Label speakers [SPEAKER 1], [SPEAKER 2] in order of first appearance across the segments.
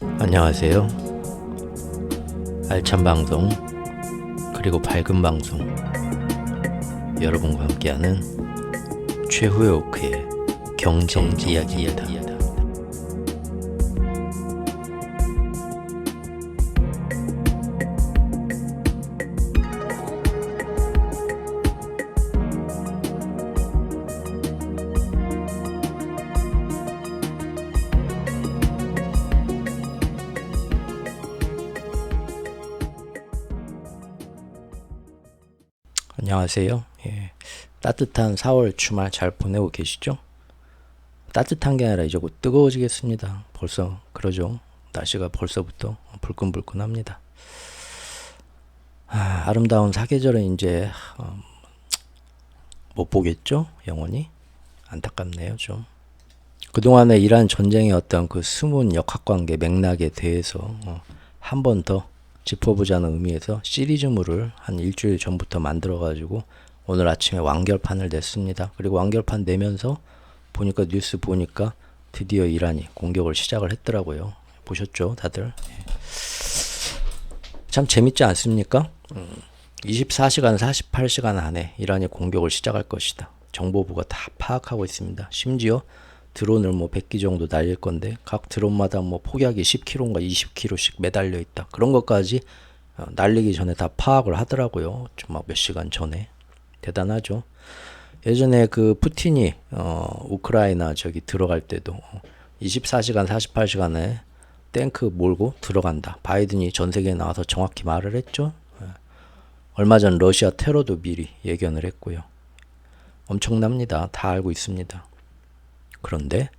[SPEAKER 1] 안녕하세요. 알찬 방송 그리고 밝은 방송 여러분과 함께하는 최후의 오크의 경제 이야기입니다. 안녕하세요. 따뜻한 4월 주말 잘 보내고 계시죠? 따뜻한 게 아니라 이제 곧 뜨거워지겠습니다. 벌써 그러죠. 날씨가 벌써부터 불끈불끈합니다. 아름다운 사계절은 이제 못 보겠죠? 영원히 안타깝네요. 좀 그동안에 이란 전쟁의 어떤 그 숨은 역학관계 맥락에 대해서 한 번 더 짚어보자는 의미에서 시리즈물을 한 일주일 전부터 만들어가지고 오늘 아침에 완결판을 냈습니다. 그리고 완결판 내면서 보니까 뉴스 보니까 드디어 이란이 공격을 시작을 했더라고요. 보셨죠, 다들? 참 재밌지 않습니까? 24시간, 48시간 안에 이란이 공격을 시작할 것이다. 정보부가 다 파악하고 있습니다. 심지어 드론을 100기 정도 날릴 건데 각 드론마다 폭약이 10km인가 20km씩 매달려 있다. 그런 것까지 날리기 전에 다 파악을 하더라고요. 좀 몇 시간 전에. 대단하죠. 예전에 그 푸틴이 우크라이나 들어갈 때도 24시간 48시간에 탱크 몰고 들어간다. 바이든이 전 세계에 나와서 정확히 말을 했죠. 얼마 전 러시아 테러도 미리 예견을 했고요. 엄청납니다. 다 알고 있습니다. 그런데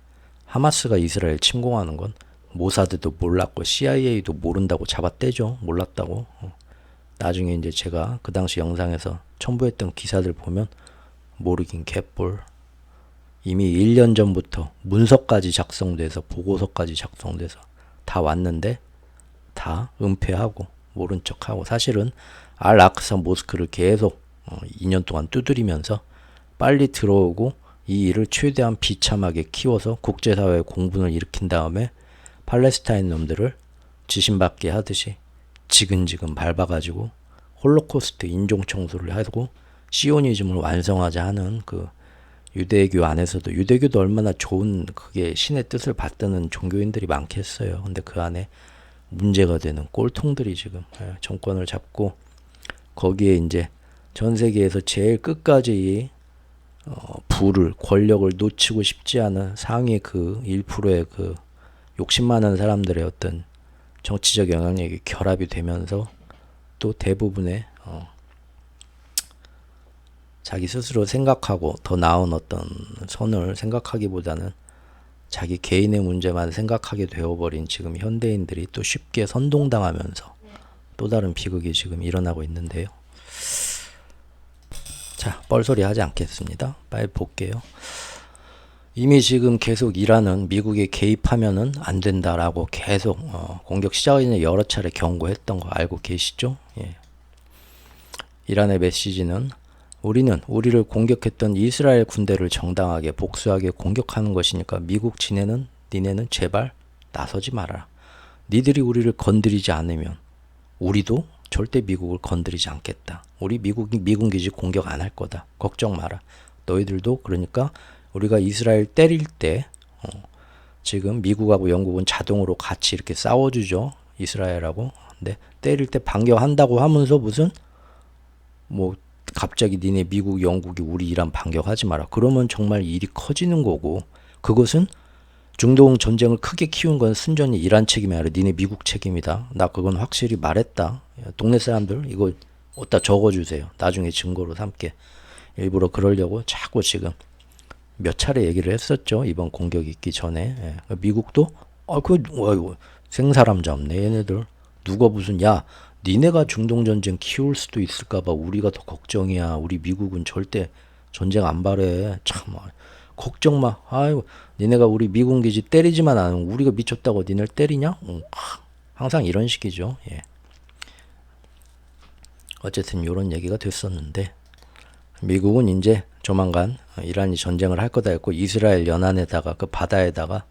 [SPEAKER 1] 하마스가 이스라엘 침공하는 건 모사드도 몰랐고 CIA도 모른다고 잡아떼죠. 몰랐다고. 나중에 이제 제가 그 당시 영상에서 첨부했던 기사들 보면 모르긴 갯볼. 이미 1년 전부터 문서까지 작성돼서 보고서까지 작성돼서 다 왔는데 다 은폐하고 모른 척하고 사실은 알아크사 모스크를 계속 2년 동안 두드리면서 빨리 들어오고 이 일을 최대한 비참하게 키워서 국제사회의 공분을 일으킨 다음에 팔레스타인 놈들을 지신받게 하듯이 지근지근 밟아가지고 홀로코스트 인종청소를 하고 시오니즘을 완성하자 하는 그 유대교 안에서도 유대교도 얼마나 좋은 그게 신의 뜻을 받드는 종교인들이 많겠어요. 근데 그 안에 문제가 되는 꼴통들이 지금 정권을 잡고 거기에 이제 전 세계에서 제일 끝까지 부를 권력을 놓치고 싶지 않은 상위 그 1%의 그 욕심 많은 사람들의 어떤 정치적 영향력이 결합이 되면서 또 대부분의 자기 스스로 생각하고 더 나은 어떤 선을 생각하기보다는 자기 개인의 문제만 생각하게 되어버린 지금 현대인들이 또 쉽게 선동당하면서 또 다른 비극이 지금 일어나고 있는데요. 자, 뻘소리 하지 않겠습니다. 빨리 볼게요. 이미 지금 계속 이란은 미국에 개입하면은 안 된다라고 계속 공격 시작하기 전에 여러 차례 경고했던 거 알고 계시죠? 예. 이란의 메시지는 우리는 우리를 공격했던 이스라엘 군대를 정당하게 복수하게 공격하는 것이니까 미국 니네는 제발 나서지 마라. 니들이 우리를 건드리지 않으면 우리도 절대 미국을 건드리지 않겠다. 우리 미군 기지 공격 안 할 거다. 걱정 마라. 너희들도 그러니까 우리가 이스라엘 때릴 때 지금 미국하고 영국은 자동으로 같이 이렇게 싸워주죠. 이스라엘하고. 근데 때릴 때 반격한다고 하면서 무슨 갑자기 니네 미국 영국이 우리 이란 반격하지 마라. 그러면 정말 일이 커지는 거고 그것은 중동 전쟁을 크게 키운 건 순전히 이란 책임이 아니라 니네 미국 책임이다. 나 그건 확실히 말했다. 동네 사람들 이거 어디다 적어주세요. 나중에 증거로 삼게. 일부러 그러려고 자꾸 지금 몇 차례 얘기를 했었죠. 이번 공격이 있기 전에. 미국도 생사람 잡네 얘네들. 누가 무슨 니네가 중동 전쟁 키울 수도 있을까봐 우리가 더 걱정이야. 우리 미국은 절대 전쟁 안 바래. 참 걱정 마. 아이고 니네가 우리 미군 기지 때리지만 않으면 우리가 미쳤다고 니네를 때리냐? 항상 이런 식이죠. 예. 어쨌든 이런 얘기가 됐었는데 미국은 이제 조만간 이란이 전쟁을 할 거다 했고 이스라엘 연안에다가 그 바다에다가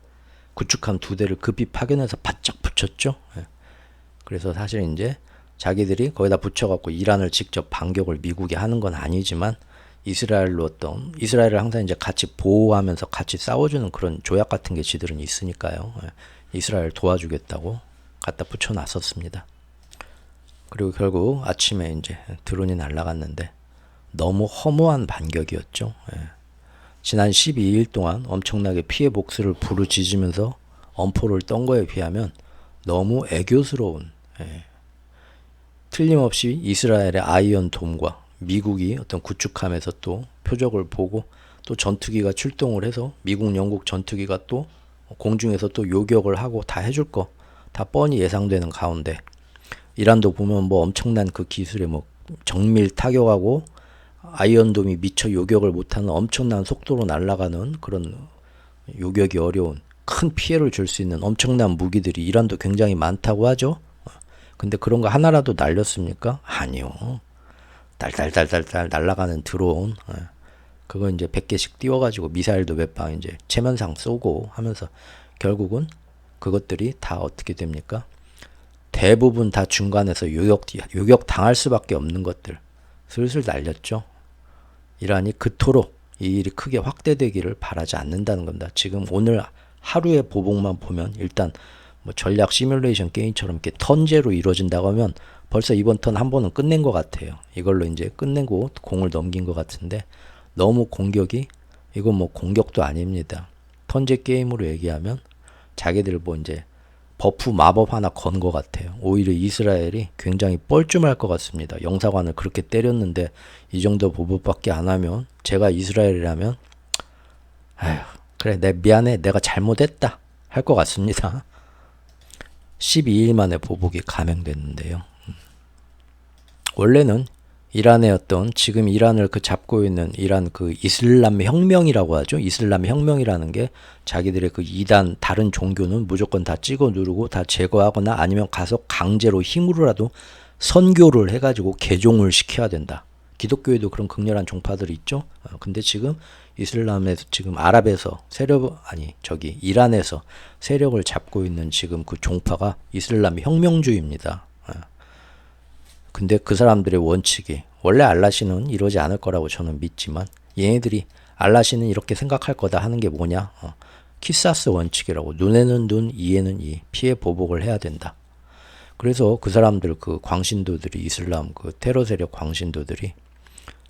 [SPEAKER 1] 구축함 2대를 급히 파견해서 바짝 붙여 맞췄죠. 예. 그래서 사실 이제 자기들이 거기다 붙여갖고 이란을 직접 반격을 미국이 하는 건 아니지만 이스라엘을 항상 이제 같이 보호하면서 같이 싸워주는 그런 조약 같은 게 지들은 있으니까요. 예. 이스라엘 도와주겠다고 갖다 붙여놨었습니다. 그리고 결국 아침에 이제 드론이 날아갔는데 너무 허무한 반격이었죠. 예. 지난 12일 동안 엄청나게 피해 복수를 부르짖으면서 엄포를 떤 거에 비하면 너무 애교스러운, 예. 틀림없이 이스라엘의 아이언돔과 미국이 어떤 구축함에서 또 표적을 보고 또 전투기가 출동을 해서 미국, 영국 전투기가 또 공중에서 또 요격을 하고 다 해줄 거 다 뻔히 예상되는 가운데 이란도 보면 뭐 엄청난 그 기술에 뭐 정밀 타격하고 아이언돔이 미처 요격을 못하는 엄청난 속도로 날아가는 그런 요격이 어려운 큰 피해를 줄 수 있는 엄청난 무기들이 이란도 굉장히 많다고 하죠. 근데 그런 거 하나라도 날렸습니까? 아니요. 달달달달달 날아가는 드론. 그거 이제 100개씩 띄워가지고 미사일도 몇 방 이제 체면상 쏘고 하면서 결국은 그것들이 다 어떻게 됩니까? 대부분 다 중간에서 요격 당할 수밖에 없는 것들 슬슬 날렸죠. 이란이 그토록 이 일이 크게 확대되기를 바라지 않는다는 겁니다. 지금 오늘 하루의 보복만 보면 일단 뭐 전략 시뮬레이션 게임처럼 이렇게 턴제로 이루어진다고 하면 벌써 이번 턴 한 번은 끝낸 것 같아요. 이걸로 이제 끝내고 공을 넘긴 것 같은데 너무 공격이 이건 뭐 공격도 아닙니다. 턴제 게임으로 얘기하면 자기들 뭐 이제 버프 마법 하나 건 것 같아요. 오히려 이스라엘이 굉장히 뻘쭘할 것 같습니다. 영사관을 그렇게 때렸는데 이 정도 보복밖에 안 하면 제가 이스라엘이라면 아휴 그래 내 미안해 내가 잘못했다 할 것 같습니다. 12일 만에 보복이 감행됐는데요. 원래는 이란의 어떤 지금 이란을 그 잡고 있는 이란 그 이슬람 혁명이라고 하죠. 이슬람 혁명이라는 게 자기들의 그 이단 다른 종교는 무조건 다 찍어 누르고 다 제거하거나 아니면 가서 강제로 힘으로라도 선교를 해가지고 개종을 시켜야 된다. 기독교에도 그런 극렬한 종파들이 있죠. 근데 지금 이슬람에서 지금 이란에서 세력을 잡고 있는 지금 그 종파가 이슬람 혁명주의입니다. 근데 그 사람들의 원칙이 원래 알라시는 이러지 않을 거라고 저는 믿지만 얘네들이 알라시는 이렇게 생각할 거다 하는 게 뭐냐? 키사스 원칙이라고 눈에는 눈, 이에는 이 피해 보복을 해야 된다. 그래서 그 사람들 그 광신도들이 이슬람 그 테러 세력 광신도들이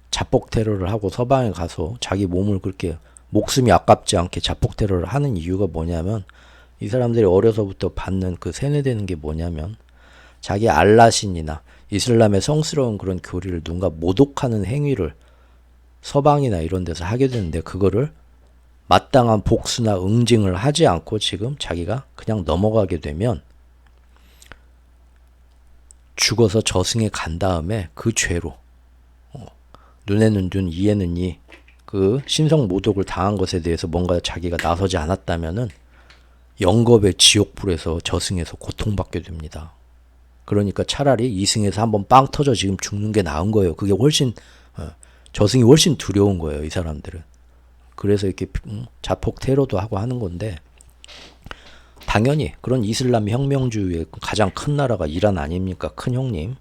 [SPEAKER 1] 자폭 테러를 하고 서방에 가서 자기 몸을 그렇게 목숨이 아깝지 않게 자폭 테러를 하는 이유가 뭐냐면 이 사람들이 어려서부터 받는 그 세뇌되는 게 뭐냐면 자기 알라신이나 이슬람의 성스러운 그런 교리를 누군가 모독하는 행위를 서방이나 이런 데서 하게 되는데 그거를 마땅한 복수나 응징을 하지 않고 지금 자기가 그냥 넘어가게 되면 죽어서 저승에 간 다음에 그 죄로 눈에는 눈, 이에는 이 그 신성 모독을 당한 것에 대해서 뭔가 자기가 나서지 않았다면은 영겁의 지옥불에서 저승에서 고통받게 됩니다. 그러니까 차라리 이승에서 한번 빵 터져 지금 죽는 게 나은 거예요. 그게 훨씬 저승이 훨씬 두려운 거예요. 이 사람들은. 그래서 이렇게 자폭 테러도 하고 하는 건데 당연히 그런 이슬람 혁명주의의 가장 큰 나라가 이란 아닙니까? 큰 형님.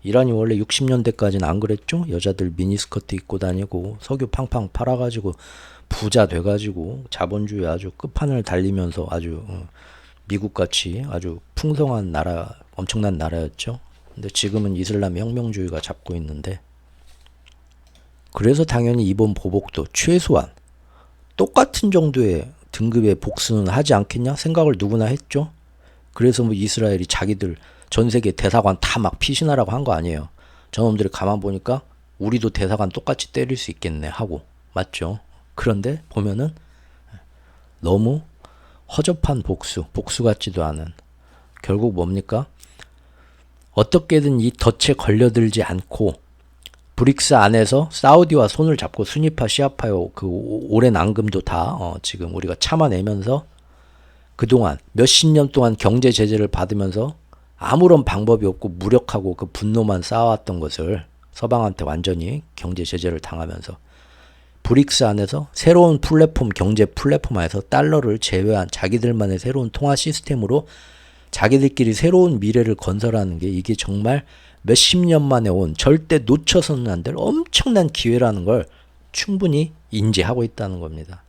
[SPEAKER 1] 이란이 원래 60년대까지는 안 그랬죠? 여자들 미니스커트 입고 다니고 석유 팡팡 팔아가지고 부자 돼가지고 자본주의 아주 끝판을 달리면서 아주 미국같이 아주 풍성한 나라, 엄청난 나라였죠. 근데 지금은 이슬람 혁명주의가 잡고 있는데 그래서 당연히 이번 보복도 최소한 똑같은 정도의 등급의 복수는 하지 않겠냐 생각을 누구나 했죠. 그래서 뭐 이스라엘이 자기들 전 세계 대사관 다 막 피신하라고 한 거 아니에요. 저놈들이 가만 보니까 우리도 대사관 똑같이 때릴 수 있겠네 하고 맞죠. 그런데 보면은 너무 허접한 복수 같지도 않은 결국 뭡니까? 어떻게든 이 덫에 걸려들지 않고 브릭스 안에서 사우디와 손을 잡고 수니파 시아파요 그 오랜 앙금도 다 지금 우리가 참아내면서 그동안 몇십 년 동안 경제 제재를 받으면서 아무런 방법이 없고 무력하고 그 분노만 쌓아왔던 것을 서방한테 완전히 경제 제재를 당하면서 브릭스 안에서 새로운 플랫폼 경제 플랫폼 안에서 달러를 제외한 자기들만의 새로운 통화 시스템으로 자기들끼리 새로운 미래를 건설하는 게 이게 정말 몇십 년 만에 온 절대 놓쳐서는 안 될 엄청난 기회라는 걸 충분히 인지하고 있다는 겁니다.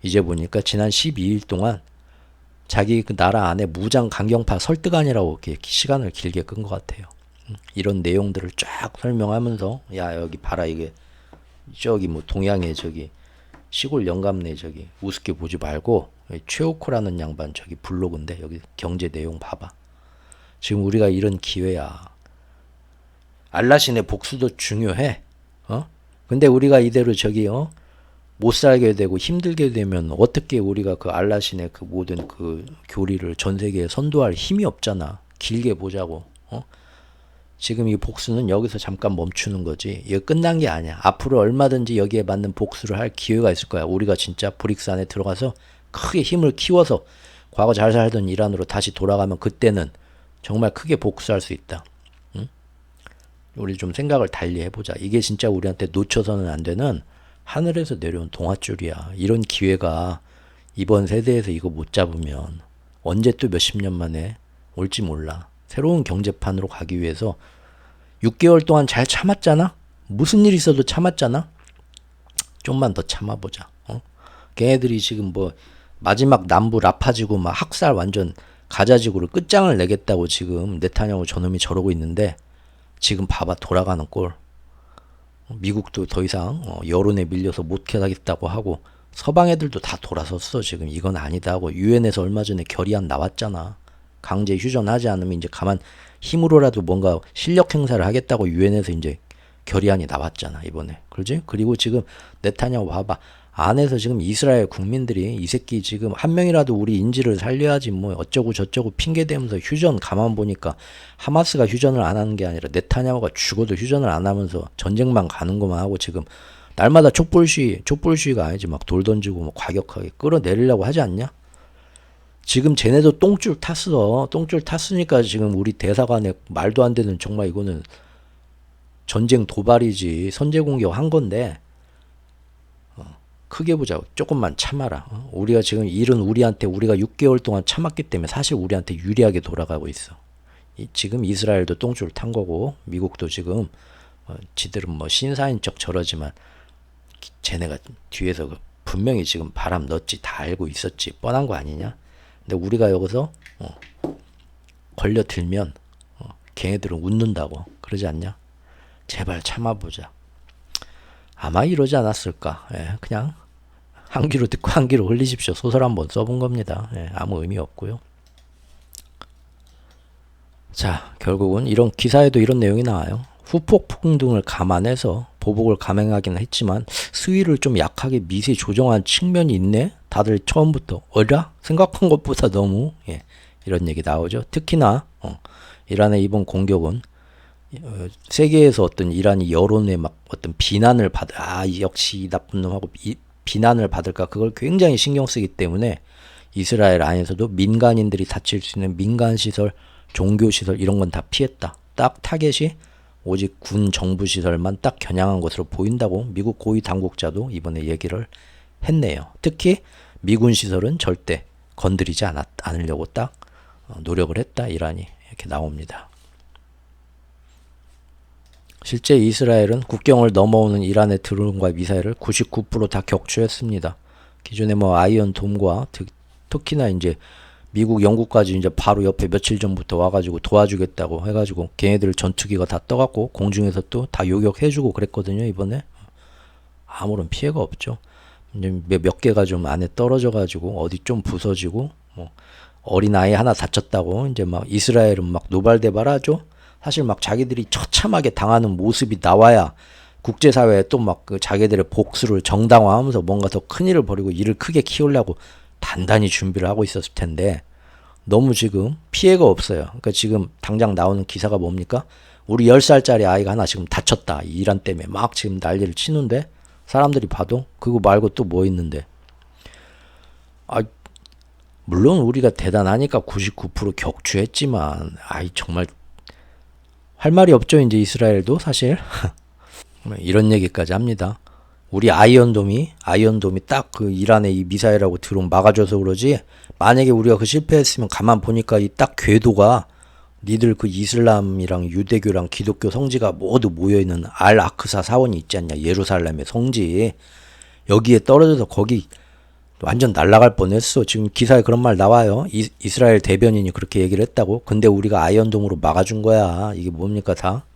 [SPEAKER 1] 이제 보니까 지난 12일 동안 자기 그 나라 안에 무장 강경파 설득안이라고 이렇게 시간을 길게 끈 것 같아요. 이런 내용들을 쫙 설명하면서 야 여기 봐라 이게 저기 뭐 동양의 저기 시골 영감네 저기 우습게 보지 말고 최오코라는 양반 저기 블로그인데 여기 경제 내용 봐봐. 지금 우리가 이런 기회야. 알라신의 복수도 중요해. 근데 우리가 이대로 저기 못 살게 되고 힘들게 되면 어떻게 우리가 그 알라신의 그 모든 그 교리를 전 세계에 선도할 힘이 없잖아. 길게 보자고. 지금 이 복수는 여기서 잠깐 멈추는 거지. 이거 끝난 게 아니야. 앞으로 얼마든지 여기에 맞는 복수를 할 기회가 있을 거야. 우리가 진짜 브릭스 안에 들어가서 크게 힘을 키워서 과거 잘 살던 이란으로 다시 돌아가면 그때는 정말 크게 복수할 수 있다. 응? 우리 좀 생각을 달리 해보자. 이게 진짜 우리한테 놓쳐서는 안 되는 하늘에서 내려온 동아줄이야. 이런 기회가 이번 세대에서 이거 못 잡으면 언제 또 몇십 년 만에 올지 몰라. 새로운 경제판으로 가기 위해서 6개월 동안 잘 참았잖아? 무슨 일 있어도 참았잖아? 좀만 더 참아보자. 걔네들이 지금 뭐 마지막 남부 라파지구 막 학살 완전 가자지구로 끝장을 내겠다고 지금 네타냐후 저놈이 저러고 있는데 지금 봐봐 돌아가는 꼴. 미국도 더 이상 여론에 밀려서 못 하겠다고 하고 서방 애들도 다 돌아섰어. 지금 이건 아니다 하고 유엔에서 얼마 전에 결의안 나왔잖아. 강제 휴전하지 않으면 이제 가만 힘으로라도 뭔가 실력 행사를 하겠다고 유엔에서 이제 결의안이 나왔잖아 이번에. 그러지? 그리고 지금 네타냐후 봐봐. 안에서 지금 이스라엘 국민들이 이 새끼 지금 한 명이라도 우리 인질을 살려야지 뭐 어쩌고 저쩌고 핑계대면서 휴전 가만 보니까 하마스가 휴전을 안 하는 게 아니라 네타냐후가 죽어도 휴전을 안 하면서 전쟁만 가는 것만 하고 지금 날마다 촛불시위가 아니지 막 돌 던지고 뭐 과격하게 끌어내리려고 하지 않냐? 지금 쟤네도 똥줄 탔어. 똥줄 탔으니까 지금 우리 대사관에 말도 안 되는 정말 이거는 전쟁 도발이지 선제 공격한 건데 크게 보자. 조금만 참아라. 우리가 지금 일은 우리한테 우리가 6개월 동안 참았기 때문에 사실 우리한테 유리하게 돌아가고 있어. 지금 이스라엘도 똥줄 탄 거고 미국도 지금 지들은 뭐 신사인 척 저러지만 쟤네가 뒤에서 분명히 지금 바람 넣었지 다 알고 있었지 뻔한 거 아니냐. 근데 우리가 여기서 걸려들면 걔네들은 웃는다고 그러지 않냐. 제발 참아보자. 아마 이러지 않았을까. 예, 그냥 한 귀로 듣고 한 귀로 흘리십시오. 소설 한번 써본 겁니다. 예, 아무 의미 없고요. 자, 결국은 이런 기사에도 이런 내용이 나와요. 후폭 폭등을 감안해서 보복을 감행하긴 했지만 수위를 좀 약하게 미세 조정한 측면이 있네. 다들 처음부터 어라? 생각한 것보다 너무 이런 얘기 나오죠. 특히나 이란의 이번 공격은 세계에서 어떤 이란이 여론에 막 어떤 비난을 역시 이 나쁜 놈하고 비난을 받을까 그걸 굉장히 신경 쓰기 때문에 이스라엘 안에서도 민간인들이 다칠 수 있는 민간시설, 종교시설 이런 건 다 피했다. 딱 타겟이 오직 군 정부 시설만 딱 겨냥한 것으로 보인다고 미국 고위 당국자도 이번에 얘기를 했네요. 특히 미군 시설은 절대 건드리지 않으려고 딱 노력을 했다. 이란이 이렇게 나옵니다. 실제 이스라엘은 국경을 넘어오는 이란의 드론과 미사일을 99% 다 격추했습니다. 기존에 뭐 아이언 돔과 특히나 이제 미국, 영국까지 이제 바로 옆에 며칠 전부터 와가지고 도와주겠다고 해가지고 걔네들 전투기가 다 떠갖고 공중에서 또 다 요격해주고 그랬거든요. 이번에 아무런 피해가 없죠. 이제 몇 개가 좀 안에 떨어져가지고 어디 좀 부서지고 뭐 어린 아이 하나 다쳤다고 이제 막 이스라엘은 막 노발대발하죠. 사실 막 자기들이 처참하게 당하는 모습이 나와야 국제사회에 또 막 그 자기들의 복수를 정당화하면서 뭔가 더 큰 일을 벌이고 일을 크게 키우려고 단단히 준비를 하고 있었을 텐데 너무 지금 피해가 없어요. 그러니까 지금 당장 나오는 기사가 뭡니까? 우리 10살짜리 아이가 하나 지금 다쳤다. 이란 때문에 막 지금 난리를 치는데 사람들이 봐도 그거 말고 또 뭐 있는데 물론 우리가 대단하니까 99% 격추했지만 정말 할 말이 없죠. 이제 이스라엘도 사실 이런 얘기까지 합니다. 우리 아이언돔이 딱 그 이란의 이 미사일하고 드론 막아줘서 그러지 만약에 우리가 그 실패했으면 가만 보니까 이 딱 궤도가 니들 그 이슬람이랑 유대교랑 기독교 성지가 모두 모여있는 알 아크사 사원이 있지 않냐. 예루살렘의 성지. 여기에 떨어져서 거기 완전 날아갈 뻔했어. 지금 기사에 그런 말 나와요. 이스라엘 대변인이 그렇게 얘기를 했다고. 근데 우리가 아이언돔으로 막아준 거야. 이게 뭡니까 다.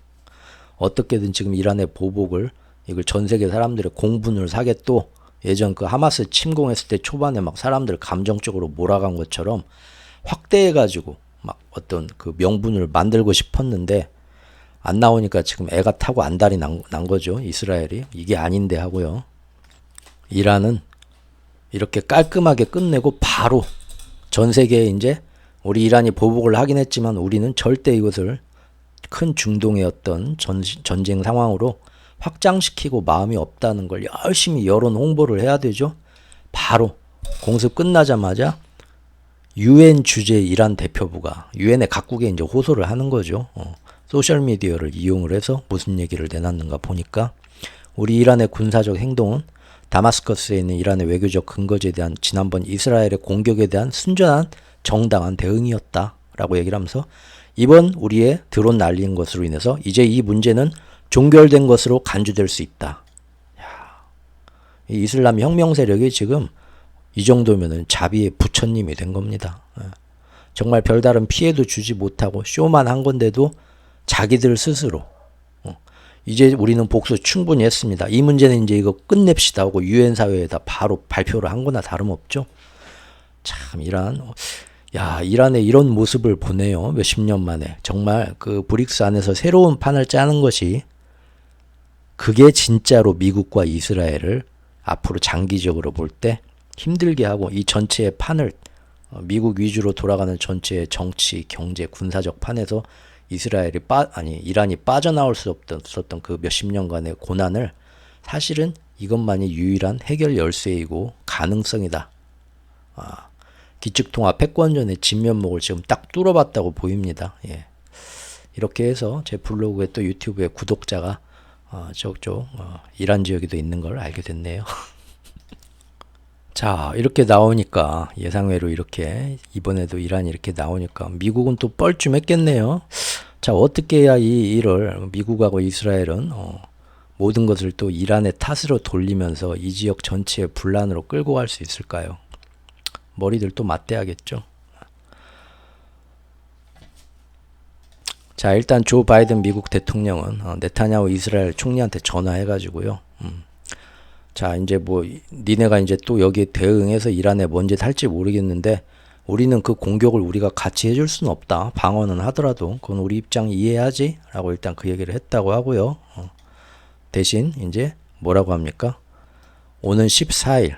[SPEAKER 1] 어떻게든 지금 이란의 보복을 이걸 전 세계 사람들의 공분을 사게 또 예전 그 하마스 침공했을 때 초반에 막 사람들 감정적으로 몰아간 것처럼 확대해가지고 막 어떤 그 명분을 만들고 싶었는데 안 나오니까 지금 애가 타고 안달이 난 거죠. 이스라엘이. 이게 아닌데 하고요. 이란은 이렇게 깔끔하게 끝내고 바로 전 세계에 이제 우리 이란이 보복을 하긴 했지만 우리는 절대 이것을 큰 중동의 어떤 전쟁 상황으로 확장시키고 마음이 없다는 걸 열심히 여론 홍보를 해야 되죠. 바로 공습 끝나자마자 UN 주재 이란 대표부가 UN의 각국에 이제 호소를 하는 거죠. 소셜 미디어를 이용을 해서 무슨 얘기를 내놨는가 보니까 우리 이란의 군사적 행동은 다마스커스에 있는 이란의 외교적 근거지에 대한 지난번 이스라엘의 공격에 대한 순전한 정당한 대응이었다라고 얘기를 하면서 이번 우리의 드론 날린 것으로 인해서 이제 이 문제는 종결된 것으로 간주될 수 있다. 이 이슬람 혁명 세력이 지금 이 정도면은 자비의 부처님이 된 겁니다. 정말 별다른 피해도 주지 못하고 쇼만 한 건데도 자기들 스스로 이제 우리는 복수 충분히 했습니다. 이 문제는 이제 이거 끝냅시다 하고 유엔 사회에다 바로 발표를 한 거나 다름없죠. 참 이란의 이런 모습을 보네요. 몇십 년 만에. 정말 그 브릭스 안에서 새로운 판을 짜는 것이 그게 진짜로 미국과 이스라엘을 앞으로 장기적으로 볼 때 힘들게 하고 이 전체의 판을 미국 위주로 돌아가는 전체의 정치, 경제, 군사적 판에서 이란이 빠져나올 수 없었던 그 몇십 년간의 고난을 사실은 이것만이 유일한 해결 열쇠이고 가능성이다. 기축통화 패권전의 진면목을 지금 딱 뚫어봤다고 보입니다. 예. 이렇게 해서 제 블로그에 또 유튜브에 구독자가 이란 지역에도 있는 걸 알게 됐네요. 자, 이렇게 나오니까 예상외로 이렇게 이번에도 이란이 이렇게 나오니까 미국은 또 뻘쭘했겠네요. 자, 어떻게 해야 이 일을 미국하고 이스라엘은 모든 것을 또 이란의 탓으로 돌리면서 이 지역 전체의 분란으로 끌고 갈 수 있을까요? 머리들 또 맞대야겠죠. 자, 일단 조 바이든 미국 대통령은 네타냐후 이스라엘 총리한테 전화해가지고요. 자, 이제 뭐 니네가 이제 또 여기에 대응해서 이란에 뭔지 할지 모르겠는데 우리는 그 공격을 우리가 같이 해줄 수는 없다. 방어는 하더라도 그건 우리 입장 이해하지? 라고 일단 그 얘기를 했다고 하고요. 대신 이제 뭐라고 합니까? 오는 14일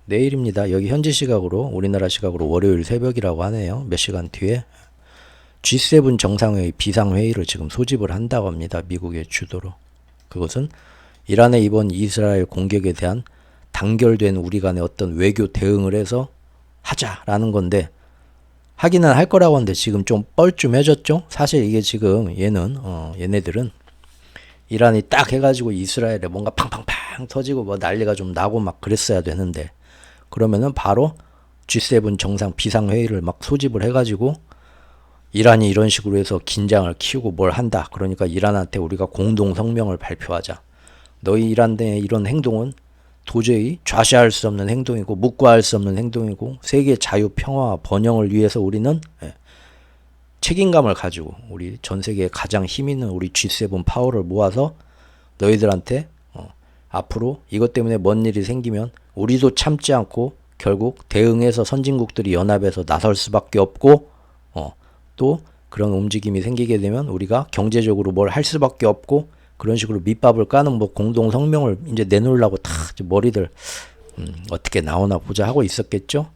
[SPEAKER 1] 내일입니다. 여기 현지 시각으로 우리나라 시각으로 월요일 새벽이라고 하네요. 몇 시간 뒤에 G7 정상회의 비상회의를 지금 소집을 한다고 합니다. 미국의 주도로. 그것은 이란의 이번 이스라엘 공격에 대한 단결된 우리 간의 어떤 외교 대응을 해서 하자라는 건데 하기는 할 거라고 하는데 지금 좀 뻘쭘해졌죠. 사실 이게 지금 얘네들은 이란이 딱 해가지고 이스라엘에 뭔가 팡팡팡 터지고 뭐 난리가 좀 나고 막 그랬어야 되는데 그러면은 바로 G7 정상 비상회의를 막 소집을 해가지고 이란이 이런 식으로 해서 긴장을 키우고 뭘 한다. 그러니까 이란한테 우리가 공동 성명을 발표하자. 너희 이란의 이런 행동은 도저히 좌시할 수 없는 행동이고 묵과할 수 없는 행동이고 세계 자유 평화와 번영을 위해서 우리는 책임감을 가지고 우리 전 세계에 가장 힘 있는 우리 G7 파워를 모아서 너희들한테 앞으로 이것 때문에 뭔 일이 생기면 우리도 참지 않고 결국 대응해서 선진국들이 연합해서 나설 수밖에 없고 또 그런 움직임이 생기게 되면 우리가 경제적으로 뭘 할 수밖에 없고 그런 식으로 밑밥을 까는 뭐 공동 성명을 이제 내놓으려고 다 머리들 어떻게 나오나 보자 하고 있었겠죠.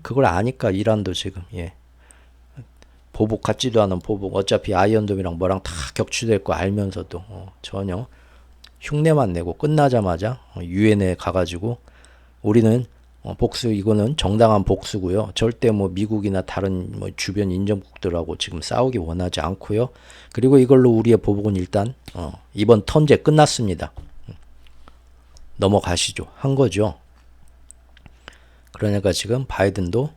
[SPEAKER 1] 그걸 아니까 이란도 지금 보복 같지도 않은 보복 어차피 아이언돔이랑 뭐랑 다 격추될 거 알면서도 전혀 흉내만 내고 끝나자마자 유엔에 가가지고 우리는 복수 이거는 정당한 복수고요. 절대 뭐 미국이나 다른 뭐 주변 인접국들하고 지금 싸우기 원하지 않고요. 그리고 이걸로 우리의 보복은 일단 이번 턴제 끝났습니다. 넘어가시죠. 한 거죠. 그러니까 지금 바이든도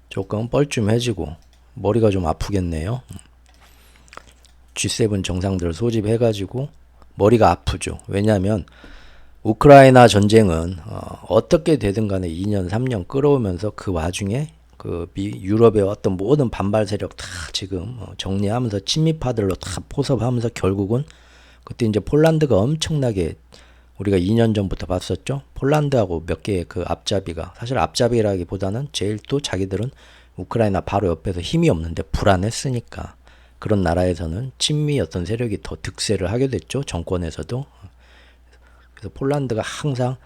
[SPEAKER 1] 조금 뻘쭘해지고 머리가 좀 아프겠네요. G7 정상들 소집해가지고 머리가 아프죠. 왜냐하면 우크라이나 전쟁은 어떻게 되든 간에 2년 3년 끌어오면서 그 와중에 그 유럽의 어떤 모든 반발 세력 다 지금 정리하면서 친미파들로 다 포섭하면서 결국은 그때 이제 폴란드가 엄청나게 우리가 2년 전부터 봤었죠. 폴란드하고 몇 개의 그 앞잡이가 사실 앞잡이라기보다는 제일 또 자기들은 우크라이나 바로 옆에서 힘이 없는데 불안했으니까 그런 나라에서는 친미 어떤 세력이 더 득세를 하게 됐죠. 정권에서도. 그래서 폴란드가 항상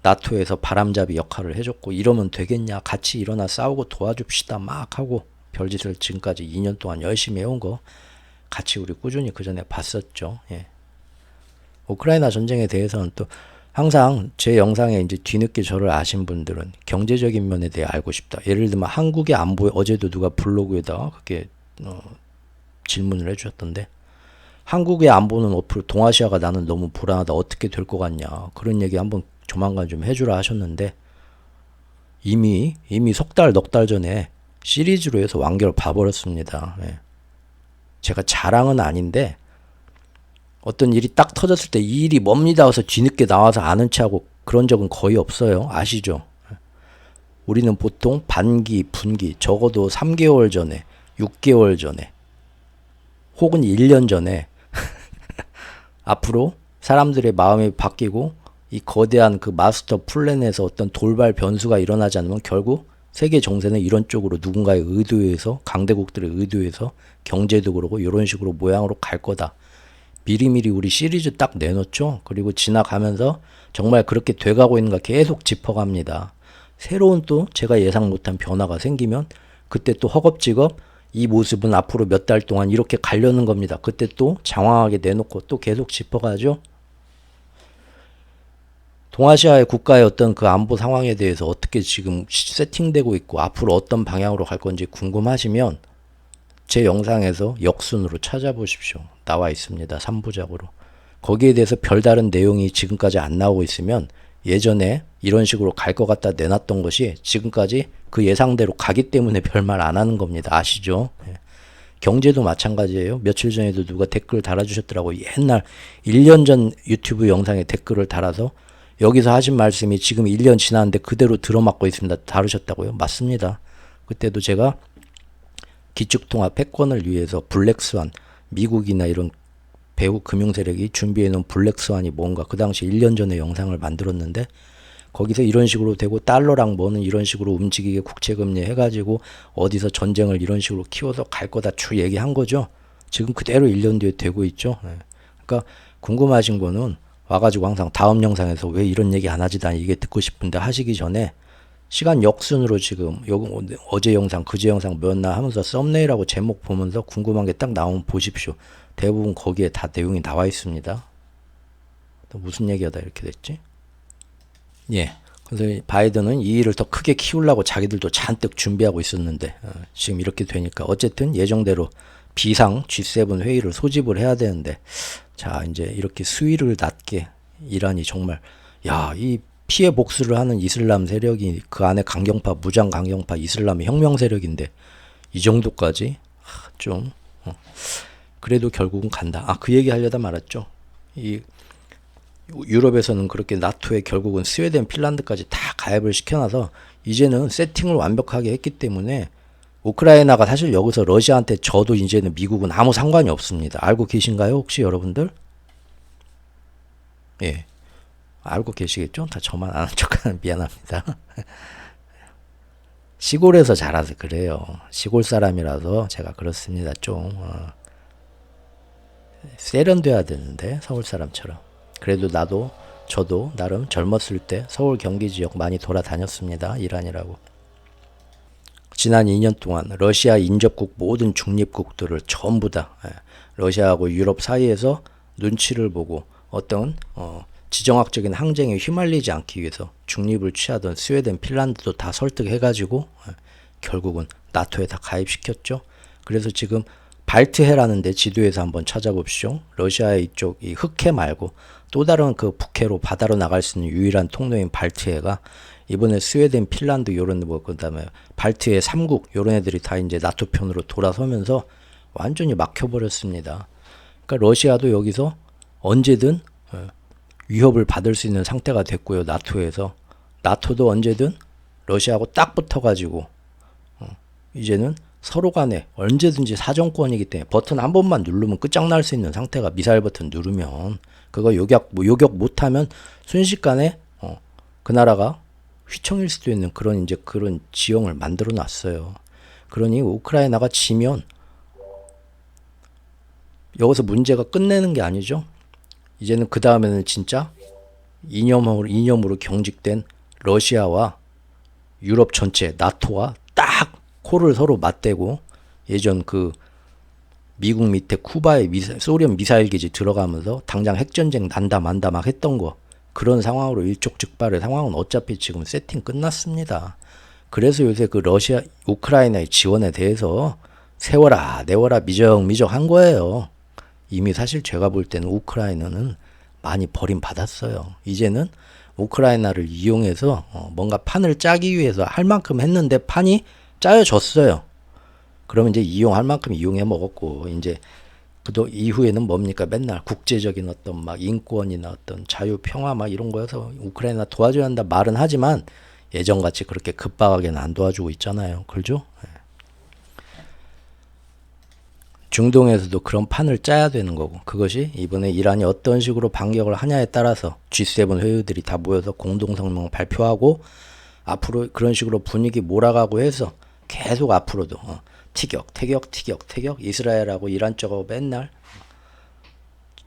[SPEAKER 1] 나토에서 바람잡이 역할을 해줬고 이러면 되겠냐 같이 일어나 싸우고 도와줍시다 막 하고 별짓을 지금까지 2년 동안 열심히 해온 거 같이 우리 꾸준히 그 전에 봤었죠. 예. 우크라이나 전쟁에 대해서는 또 항상 제 영상에 이제 뒤늦게 저를 아신 분들은 경제적인 면에 대해 알고 싶다. 예를 들면 한국의 안보에 어제도 누가 블로그에다가 그렇게 질문을 해주셨던데 한국의 안보는 앞으로 동아시아가 나는 너무 불안하다. 어떻게 될 것 같냐. 그런 얘기 한번 조만간 좀 해주라 하셨는데 이미 석 달, 넉 달 전에 시리즈로 해서 완결 봐버렸습니다. 예. 제가 자랑은 아닌데 어떤 일이 딱 터졌을 때 이 일이 뭡니다 해서 뒤늦게 나와서 아는 체하고 그런 적은 거의 없어요. 아시죠? 우리는 보통 반기, 분기 적어도 3개월 전에 6개월 전에 혹은 1년 전에 앞으로 사람들의 마음이 바뀌고 이 거대한 그 마스터 플랜에서 어떤 돌발 변수가 일어나지 않으면 결국 세계 정세는 이런 쪽으로 누군가의 의도에서 강대국들의 의도에서 경제도 그러고 이런 식으로 모양으로 갈 거다. 미리미리 우리 시리즈 딱 내놓죠. 그리고 지나가면서 정말 그렇게 돼가고 있는가 계속 짚어갑니다. 새로운 또 제가 예상 못한 변화가 생기면 그때 또 허겁지겁 이 모습은 앞으로 몇 달 동안 이렇게 가려는 겁니다. 그때 또 장황하게 내놓고 또 계속 짚어가죠. 동아시아의 국가의 어떤 그 안보 상황에 대해서 어떻게 지금 세팅되고 있고 앞으로 어떤 방향으로 갈 건지 궁금하시면 제 영상에서 역순으로 찾아보십시오. 나와 있습니다. 3부작으로. 거기에 대해서 별다른 내용이 지금까지 안 나오고 있으면 예전에 이런 식으로 갈 것 같다 내놨던 것이 지금까지 그 예상대로 가기 때문에 별말 안 하는 겁니다. 아시죠? 예. 경제도 마찬가지예요. 며칠 전에도 누가 댓글 달아주셨더라고. 옛날 1년 전 유튜브 영상에 댓글을 달아서 여기서 하신 말씀이 지금 1년 지났는데 그대로 들어맞고 있습니다. 다루셨다고요? 맞습니다. 그때도 제가 기축통화 패권을 위해서 블랙스완, 미국이나 이런 배후 금융세력이 준비해놓은 블랙스완이 뭔가 그 당시 1년 전에 영상을 만들었는데 거기서 이런 식으로 되고 달러랑 뭐는 이런 식으로 움직이게 국채금리 해가지고 어디서 전쟁을 이런 식으로 키워서 갈 거다 쭉 얘기한 거죠. 지금 그대로 1년 뒤에 되고 있죠. 그러니까 궁금하신 거는 와가지고 항상 다음 영상에서 왜 이런 얘기 안 하지? 난 이게 듣고 싶은데 하시기 전에 시간 역순으로 지금 어제 영상 그제 영상 뭐였나 하면서 썸네일하고 제목 보면서 궁금한 게 딱 나오면 보십시오. 대부분 거기에 다 내용이 나와 있습니다. 또 무슨 얘기하다 이렇게 됐지? 예. 그래서 바이든은 이 일을 더 크게 키우려고 자기들도 잔뜩 준비하고 있었는데 지금 이렇게 되니까 어쨌든 예정대로 비상 G7 회의를 소집을 해야 되는데 자 이제 이렇게 수위를 낮게 이란이 정말 이 피해 복수를 하는 이슬람 세력이 그 안에 강경파 무장 강경파 이슬람 혁명 세력인데 이 정도까지 좀 그래도 결국은 간다. 그 얘기 하려다 말았죠. 이 유럽에서는 그렇게 나토에 결국은 스웨덴, 핀란드까지 다 가입을 시켜놔서 이제는 세팅을 완벽하게 했기 때문에 우크라이나가 사실 여기서 러시아한테 져도 이제는 미국은 아무 상관이 없습니다. 알고 계신가요? 혹시 여러분들? 예. 알고 계시겠죠? 다 저만 아는 척하는 미안합니다. 시골에서 자라서 그래요. 시골 사람이라서 제가 그렇습니다. 좀 세련돼야 되는데 서울 사람처럼. 그래도 저도 나름 젊었을 때 서울 경기 지역 많이 돌아다녔습니다. 이란이라고. 지난 2년 동안 러시아 인접국 모든 중립국들을 전부 다 러시아하고 유럽 사이에서 눈치를 보고 어떤 지정학적인 항쟁에 휘말리지 않기 위해서 중립을 취하던 스웨덴, 핀란드도 다 설득해가지고 결국은 나토에 다 가입시켰죠. 그래서 지금 발트해라는데 지도에서 한번 찾아봅시오. 러시아의 이쪽 이 흑해 말고 또 다른 그 북해로 바다로 나갈 수 있는 유일한 통로인 발트해가 이번에 스웨덴, 핀란드 요런 뭐 그다음에 발트해 3국 요런 애들이 다 이제 나토 편으로 돌아서면서 완전히 막혀버렸습니다. 그러니까 러시아도 여기서 언제든 위협을 받을 수 있는 상태가 됐고요. 나토에서 나토도 언제든 러시아하고 딱 붙어가지고 이제는 서로 간에 언제든지 사정권이기 때문에 버튼 한 번만 누르면 끝장날 수 있는 상태가 미사일 버튼 누르면 그거 요격 못하면 순식간에 그 나라가 휘청일 수도 있는 그런 이제 그런 지형을 만들어 놨어요. 그러니 우크라이나가 지면 여기서 문제가 끝내는 게 아니죠. 이제는 그 다음에는 진짜 이념으로 경직된 러시아와 유럽 전체 나토와 딱 코를 서로 맞대고 예전 그 미국 밑에 쿠바의 소련 미사일 기지 들어가면서 당장 핵전쟁 난다 만다 막 했던 거 그런 상황으로 일촉즉발의 상황은 어차피 지금 세팅 끝났습니다. 그래서 요새 그 러시아 우크라이나의 지원에 대해서 세워라 내워라 미적미적 한 거예요. 이미 사실 제가 볼 때는 우크라이나는 많이 버림받았어요. 이제는 우크라이나를 이용해서 뭔가 판을 짜기 위해서 할 만큼 했는데 판이 짜여졌어요. 그러면 이제 이용할 만큼 이용해 먹었고 이제 그도 이후에는 뭡니까? 맨날 국제적인 어떤 막 인권이나 어떤 자유 평화 막 이런 거여서 우크라이나 도와줘야 한다 말은 하지만 예전같이 그렇게 급박하게는 안 도와주고 있잖아요. 그렇죠? 중동에서도 그런 판을 짜야 되는 거고 그것이 이번에 이란이 어떤 식으로 반격을 하냐에 따라서 G7 회의들이 다 모여서 공동성명을 발표하고 앞으로 그런 식으로 분위기 몰아가고 해서 계속 앞으로도 티격 이스라엘하고 이란 쪽하고 맨날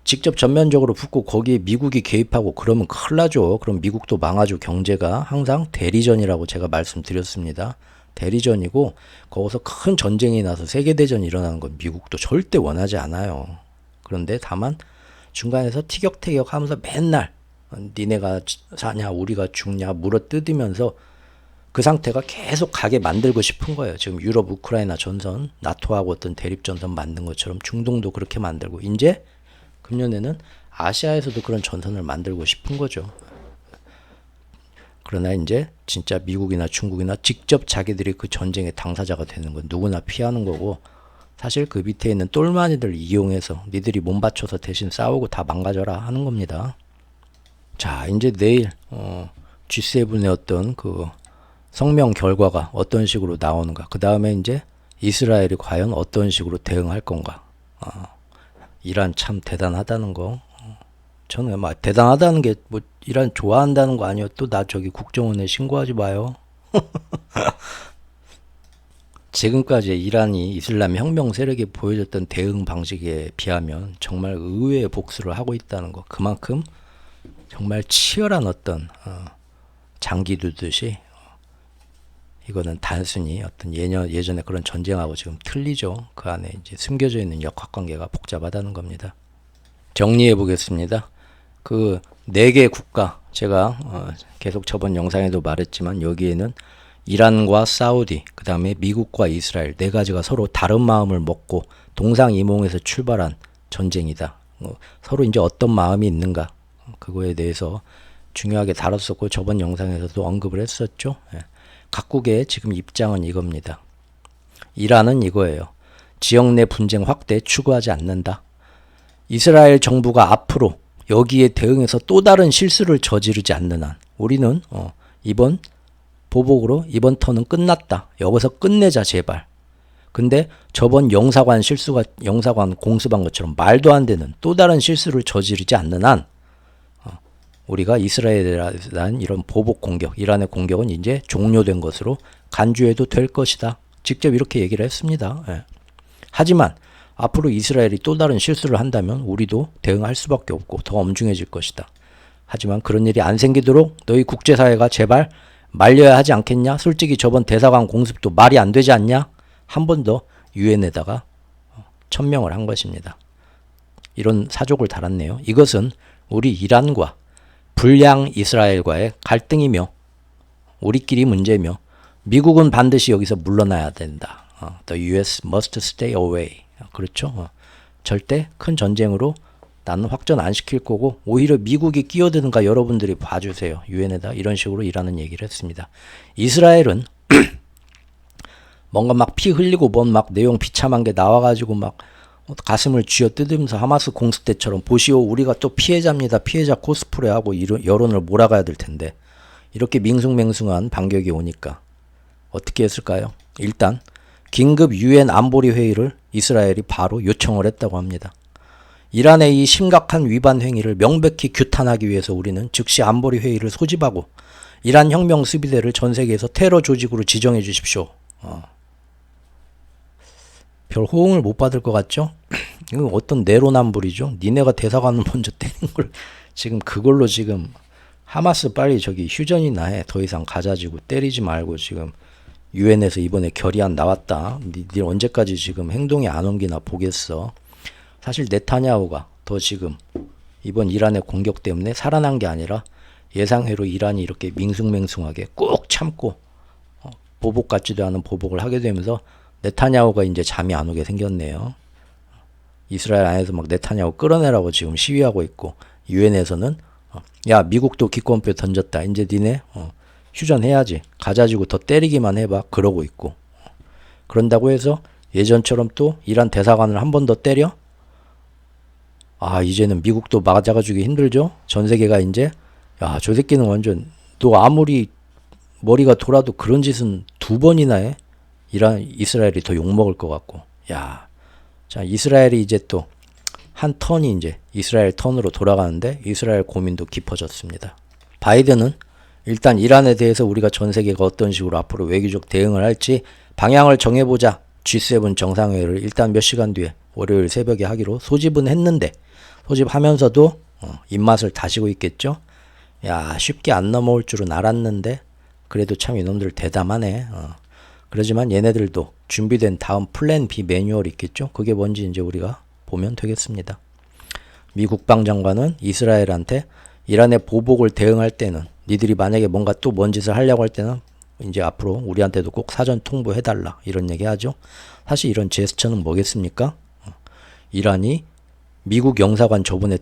[SPEAKER 1] 직접 전면적으로 붙고 거기에 미국이 개입하고 그러면 큰일 나죠. 그럼 미국도 망하죠. 경제가 항상 대리전이라고 제가 말씀드렸습니다. 대리전이고 거기서 큰 전쟁이 나서 세계대전이 일어나는 건 미국도 절대 원하지 않아요. 그런데 다만 중간에서 티격태격 하면서 맨날 니네가 사냐 우리가 죽냐 물어뜯으면서 그 상태가 계속 가게 만들고 싶은 거예요. 지금 유럽 우크라이나 전선 나토하고 어떤 대립전선 만든 것처럼 중동도 그렇게 만들고 이제 금년에는 아시아에서도 그런 전선을 만들고 싶은 거죠. 그러나 이제 진짜 미국이나 중국이나 직접 자기들이 그 전쟁의 당사자가 되는 건 누구나 피하는 거고 사실 그 밑에 있는 똘마니들 이용해서 니들이 몸 바쳐서 대신 싸우고 다 망가져라 하는 겁니다. 자 이제 내일 G7의 어떤 그 성명 결과가 어떤 식으로 나오는가 그 다음에 이제 이스라엘이 과연 어떤 식으로 대응할 건가 이란 참 대단하다는 거 저는 막 대단하다는 게 뭐 이란 좋아한다는 거 아니에요. 또 나 저기 국정원에 신고하지 마요. 지금까지 이란이 이슬람 혁명 세력이 보여줬던 대응 방식에 비하면 정말 의외의 복수를 하고 있다는 거. 그만큼 정말 치열한 어떤 장기 두듯이 이거는 단순히 어떤 예전에 그런 전쟁하고 지금 틀리죠. 그 안에 이제 숨겨져 있는 역학관계가 복잡하다는 겁니다. 정리해 보겠습니다. 그 4개 국가 제가 계속 저번 영상에도 말했지만 여기에는 이란과 사우디 그 다음에 미국과 이스라엘 4가지가 서로 다른 마음을 먹고 동상이몽에서 출발한 전쟁이다. 서로 이제 어떤 마음이 있는가 그거에 대해서 중요하게 다뤘었고 저번 영상에서도 언급을 했었죠. 각국의 지금 입장은 이겁니다. 이란은 이거예요. 지역 내 분쟁 확대 추구하지 않는다. 이스라엘 정부가 앞으로 여기에 대응해서 또 다른 실수를 저지르지 않는 한 우리는 이번 보복으로 이번 턴은 끝났다. 여기서 끝내자 제발. 근데 저번 영사관 공습한 것처럼 말도 안 되는 또 다른 실수를 저지르지 않는 한 우리가 이스라엘에 대한 이런 보복 공격, 이란의 공격은 이제 종료된 것으로 간주해도 될 것이다. 직접 이렇게 얘기를 했습니다. 하지만 앞으로 이스라엘이 또 다른 실수를 한다면 우리도 대응할 수밖에 없고 더 엄중해질 것이다. 하지만 그런 일이 안 생기도록 너희 국제사회가 제발 말려야 하지 않겠냐? 솔직히 저번 대사관 공습도 말이 안 되지 않냐? 한 번 더 유엔에다가 천명을 한 것입니다. 이런 사족을 달았네요. 이것은 우리 이란과 불량 이스라엘과의 갈등이며 우리끼리 문제며 미국은 반드시 여기서 물러나야 된다. The US must stay away. 그렇죠? 절대 큰 전쟁으로 나는 확전 안 시킬 거고 오히려 미국이 끼어드는가 여러분들이 봐주세요. 유엔에다 이런 식으로 이라는 얘기를 했습니다. 이스라엘은 뭔가 막 피 흘리고 뭔 막 내용 비참한 게 나와가지고 막 가슴을 쥐어 뜯으면서 하마스 공습 때처럼 보시오 우리가 또 피해자입니다. 피해자 코스프레하고 여론을 몰아가야 될 텐데 이렇게 밍숭맹숭한 반격이 오니까 어떻게 했을까요? 일단 긴급 유엔 안보리 회의를 이스라엘이 바로 요청을 했다고 합니다. 이란의 이 심각한 위반 행위를 명백히 규탄하기 위해서 우리는 즉시 안보리 회의를 소집하고 이란 혁명 수비대를 전 세계에서 테러 조직으로 지정해 주십시오. 별 호응을 못 받을 것 같죠? 이건 어떤 내로남불이죠. 니네가 대사관을 먼저 때린 걸 지금 그걸로 지금 하마스 빨리 저기 휴전이나 해. 더 이상 가자지고 때리지 말고 지금 유엔에서 이번에 결의안 나왔다. 니들 언제까지 지금 행동이 안 옮기나 보겠어. 사실 네타냐후가 더 지금 이번 이란의 공격 때문에 살아난 게 아니라 예상외로 이란이 이렇게 밍숭맹숭하게 꾹 참고 보복 같지도 않은 보복을 하게 되면서 네타냐후가 이제 잠이 안 오게 생겼네요. 이스라엘 안에서 막 네타냐후 끌어내라고 지금 시위하고 있고 유엔에서는 야 미국도 기권표 던졌다. 이제 니네 휴전해야지. 가자지고 더 때리기만 해봐. 그러고 있고 그런다고 해서 예전처럼 또 이란 대사관을 한 번 더 때려? 이제는 미국도 맞아가지고 힘들죠. 전 세계가 이제 야 저 새끼는 완전 너 아무리 머리가 돌아도 그런 짓은 2번이나 해. 이스라엘이 더 욕먹을 것 같고 자 이스라엘이 이제 또 한 턴이 이제 이스라엘 턴으로 돌아가는데 이스라엘 고민도 깊어졌습니다. 바이든은 일단 이란에 대해서 우리가 전 세계가 어떤 식으로 앞으로 외교적 대응을 할지 방향을 정해보자. G7 정상회의를 일단 몇 시간 뒤에 월요일 새벽에 하기로 소집은 했는데 소집하면서도 입맛을 다시고 있겠죠. 쉽게 안 넘어올 줄은 알았는데 그래도 참 이놈들 대담하네. 그러지만 얘네들도 준비된 다음 플랜 B 매뉴얼이 있겠죠. 그게 뭔지 이제 우리가 보면 되겠습니다. 미 국방장관은 이스라엘한테 이란의 보복을 대응할 때는 니들이 만약에 뭔가 또 뭔 짓을 하려고 할 때는 이제 앞으로 우리한테도 꼭 사전 통보해달라 이런 얘기 하죠. 사실 이런 제스처는 뭐겠습니까? 이란이 미국 영사관 저번에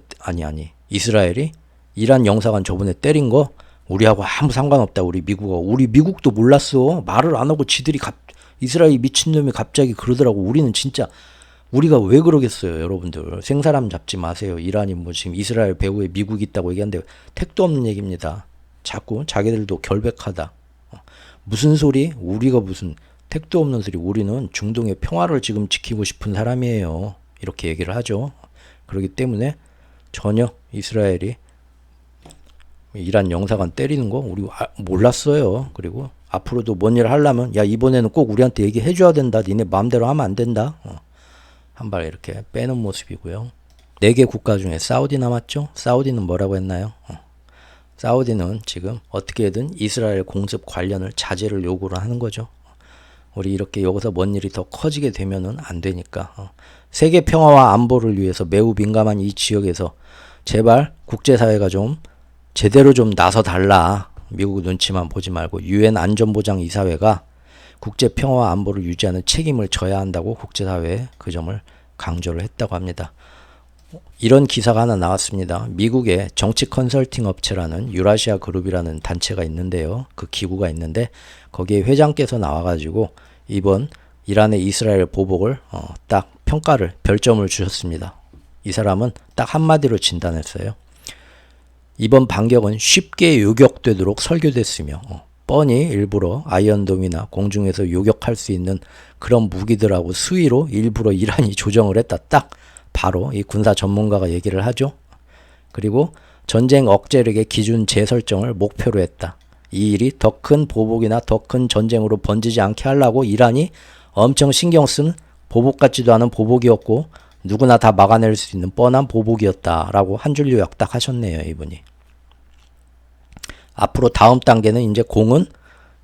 [SPEAKER 1] 이스라엘이 이란 영사관 저번에 때린 거 우리하고 아무 상관없다. 우리 미국도 몰랐어. 말을 안 하고 지들이 이스라엘 미친놈이 갑자기 그러더라고. 우리는 진짜 우리가 왜 그러겠어요, 여러분들. 생사람 잡지 마세요. 이란이 뭐 지금 이스라엘 배후에 미국이 있다고 얘기하는데 택도 없는 얘기입니다. 자꾸 자기들도 결백하다. 무슨 소리? 우리가 무슨 택도 없는 소리. 우리는 중동의 평화를 지금 지키고 싶은 사람이에요. 이렇게 얘기를 하죠. 그렇기 때문에 전혀 이스라엘이 이란 영사관 때리는 거 우리 몰랐어요. 그리고 앞으로도 뭔 일을 하려면 이번에는 꼭 우리한테 얘기해 줘야 된다. 니네 마음대로 하면 안 된다. 한 발 이렇게 빼는 모습이고요. 4개 국가 중에 사우디 남았죠. 사우디는 뭐라고 했나요? 사우디는 지금 어떻게든 이스라엘 공습 관련을 자제를 요구를 하는 거죠. 우리 이렇게 여기서 뭔 일이 더 커지게 되면은 안 되니까 세계 평화와 안보를 위해서 매우 민감한 이 지역에서 제발 국제사회가 좀 제대로 좀 나서 달라. 미국 눈치만 보지 말고 유엔 안전보장이사회가 국제 평화와 안보를 유지하는 책임을 져야 한다고 국제사회에 그 점을 강조를 했다고 합니다. 이런 기사가 하나 나왔습니다. 미국의 정치 컨설팅 업체라는 유라시아 그룹이라는 단체가 있는데요. 그 기구가 있는데 거기에 회장께서 나와가지고 이번 이란의 이스라엘 보복을 딱 평가를 별점을 주셨습니다. 이 사람은 딱 한마디로 진단했어요. 이번 반격은 쉽게 요격되도록 설계됐으며 뻔히 일부러 아이언돔이나 공중에서 요격할 수 있는 그런 무기들하고 수위로 일부러 이란이 조정을 했다. 딱 바로 이 군사 전문가가 얘기를 하죠. 그리고 전쟁 억제력의 기준 재설정을 목표로 했다. 이 일이 더 큰 보복이나 더 큰 전쟁으로 번지지 않게 하려고 이란이 엄청 신경 쓴 보복 같지도 않은 보복이었고 누구나 다 막아낼 수 있는 뻔한 보복이었다라고 한 줄 요약 딱 하셨네요, 이분이. 앞으로 다음 단계는 이제 공은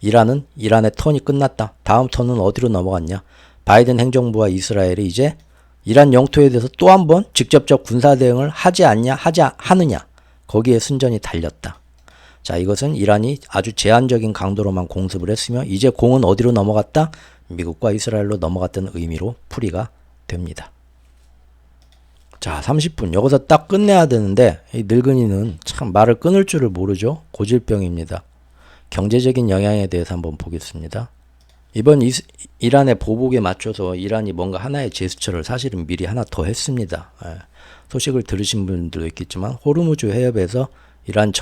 [SPEAKER 1] 이란의 턴이 끝났다. 다음 턴은 어디로 넘어갔냐? 바이든 행정부와 이스라엘이 이제 이란 영토에 대해서 또 한 번 직접적 군사 대응을 하느냐? 거기에 순전히 달렸다. 자, 이것은 이란이 아주 제한적인 강도로만 공습을 했으며 이제 공은 어디로 넘어갔다? 미국과 이스라엘로 넘어갔다는 의미로 풀이가 됩니다. 자, 30분. 여기서 딱 끝내야 되는데 이 늙은이는 참 말을 끊을 줄을 모르죠. 고질병입니다. 경제적인 영향에 대해서 한번 보겠습니다. 이번 이란의 보복에 맞춰서 이란이 뭔가 하나의 제스처를 사실은 미리 하나 더 했습니다. 소식을 들으신 분들도 있겠지만 호르무즈 해협에서 이란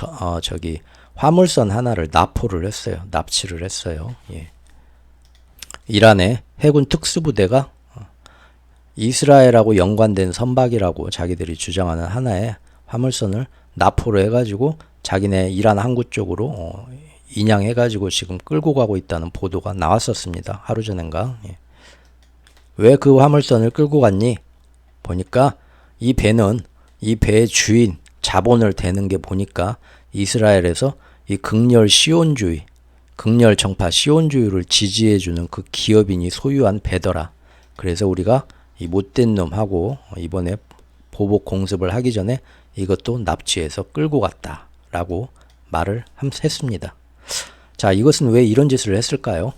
[SPEAKER 1] 저기 화물선 하나를 납포를 했어요. 납치를 했어요. 예. 이란의 해군 특수부대가 이스라엘하고 연관된 선박이라고 자기들이 주장하는 하나의 화물선을 납포를 해가지고 자기네 이란 항구 쪽으로 인양해가지고 지금 끌고 가고 있다는 보도가 나왔었습니다. 하루 전인가. 예. 왜 그 화물선을 끌고 갔니? 보니까 이 배는 이 배의 주인 자본을 대는 게 보니까 이스라엘에서 이 극렬 시온주의, 극렬 정파 시온주의를 지지해주는 그 기업인이 소유한 배더라. 그래서 우리가 이 못된 놈하고 이번에 보복 공습을 하기 전에 이것도 납치해서 끌고 갔다라고 말을 했습니다. 자, 이것은 왜 이런 짓을 했을까요?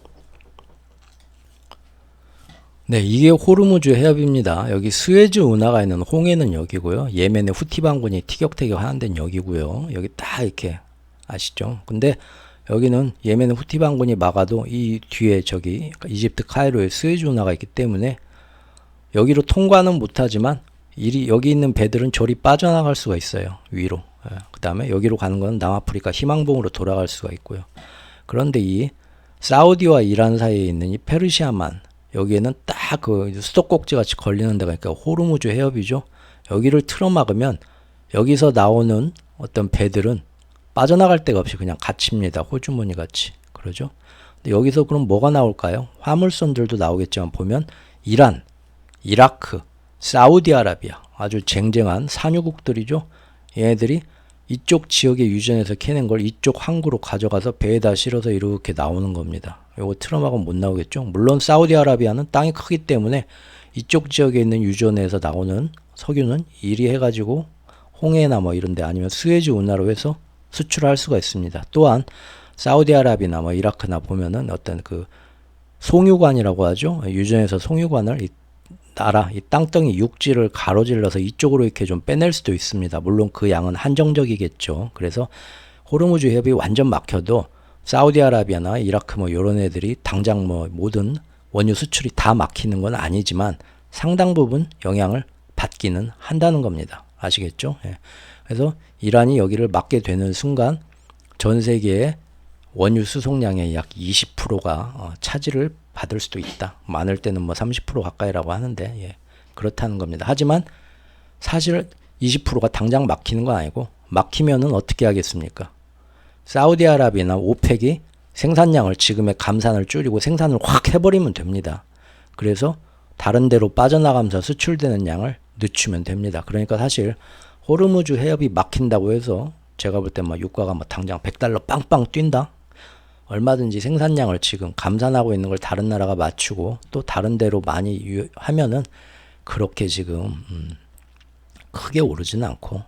[SPEAKER 1] 네, 이게 호르무즈 해협입니다. 여기 스웨즈 운하가 있는 홍해는 여기고요. 예멘의 후티 반군이 티격태격 하는 데는 여기고요. 여기 딱 이렇게 아시죠? 근데 여기는 예멘의 후티 반군이 막아도 이 뒤에 저기 이집트 카이로에 스웨즈 운하가 있기 때문에 여기로 통과는 못하지만 여기 있는 배들은 저리 빠져나갈 수가 있어요. 위로. 그 다음에 여기로 가는 건 남아프리카 희망봉으로 돌아갈 수가 있고요. 그런데 이 사우디와 이란 사이에 있는 이 페르시아만, 여기에는 딱 그 수도꼭지 같이 걸리는 데가 있으니까 호르무즈 해협이죠. 여기를 틀어막으면 여기서 나오는 어떤 배들은 빠져나갈 데가 없이 그냥 갇힙니다. 호주머니 같이. 그러죠? 근데 여기서 그럼 뭐가 나올까요? 화물선들도 나오겠지만 보면 이란, 이라크, 사우디아라비아, 아주 쟁쟁한 산유국들이죠. 얘네들이 이쪽 지역의 유전에서 캐낸 걸 이쪽 항구로 가져가서 배에다 실어서 이렇게 나오는 겁니다. 요거 틀어막으면 못 나오겠죠. 물론 사우디아라비아는 땅이 크기 때문에 이쪽 지역에 있는 유전에서 나오는 석유는 이리 해가지고 홍해나 뭐 이런데 아니면 스웨즈 운하로 해서 수출할 수가 있습니다. 또한 사우디아라비아나 뭐 이라크나 보면은 어떤 그 송유관이라고 하죠. 유전에서 송유관을 이 땅덩이 육지를 가로질러서 이쪽으로 이렇게 좀 빼낼 수도 있습니다. 물론 그 양은 한정적이겠죠. 그래서 호르무즈 해협이 완전 막혀도 사우디아라비아나 이라크 뭐 이런 애들이 당장 뭐 모든 원유 수출이 다 막히는 건 아니지만 상당 부분 영향을 받기는 한다는 겁니다. 아시겠죠? 예. 그래서 이란이 여기를 막게 되는 순간 전 세계의 원유 수송량의 약 20%가 차지를 받을 수도 있다. 많을 때는 뭐 30% 가까이라고 하는데 예, 그렇다는 겁니다. 하지만 사실 20%가 당장 막히는 건 아니고 막히면은 어떻게 하겠습니까? 사우디아라비아나 오펙이 생산량을 지금의 감산을 줄이고 생산을 확 해버리면 됩니다. 그래서 다른 데로 빠져나가면서 수출되는 양을 늦추면 됩니다. 그러니까 사실 호르무즈 해협이 막힌다고 해서 제가 볼 때 뭐 유가가 뭐 당장 $100 빵빵 뛴다? 얼마든지 생산량을 지금 감산하고 있는 걸 다른 나라가 맞추고 또 다른 데로 많이 하면은 그렇게 지금 크게 오르지는 않고